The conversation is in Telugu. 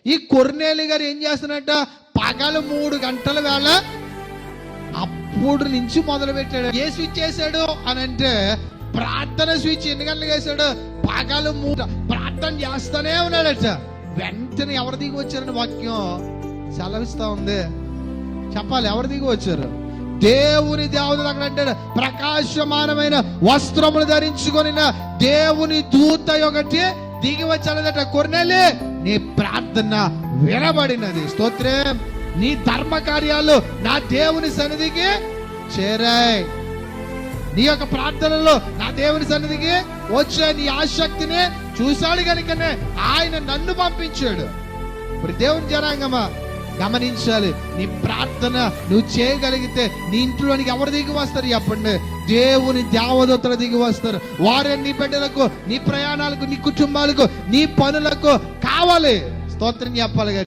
ఈ కొర్నేలి గారు ఏం చేస్తున్నట్ట, పగలు 3 గంటల వేళ అప్పుడు నుంచి మొదలు పెట్టాడు. ఏ స్విచ్ వేసాడు అని అంటే, ప్రార్థన స్విచ్. ఎన్ని గంటలకు వేసాడు? పగలు 3 ప్రార్థన చేస్తానే ఉన్నాడట. వెంటనే ఎవరు దిగి వచ్చారని వాక్యం సెలవిస్తా ఉంది. చెప్పాలి, ఎవరు దిగి వచ్చారు? దేవుని దేవతలు. అక్కడ అంటాడు, ప్రకాశమానమైన వస్త్రములు ధరించుకొని దేవుని దూత ఒకటి దిగి వచ్చాడట. కొర్నేలి, నీ ప్రార్థన వినబడినది. స్తోత్రం. నీ ధర్మ కార్యాలు నా దేవుని సన్నిధికి చేరాయి. నీ యొక్క ప్రార్థనలో నా దేవుని సన్నిధికి వచ్చే నీ ఆసక్తిని చూశాడు కనుకనే ఆయన నన్ను పంపించాడు. ఇప్పుడు దేవుని జనాంగమా గమనించాలి, నీ ప్రార్థన నువ్వు చేయగలిగితే నీ ఇంట్లోనికి ఎవరు దిగి వస్తారు చెప్పండి? దేవుని దేవదూతలు దిగి వస్తారు. వారే నీ బిడ్డలకు, నీ ప్రయాణాలకు, నీ కుటుంబాలకు, నీ పనులకు కావాలి. స్తోత్రం చెప్పాలి.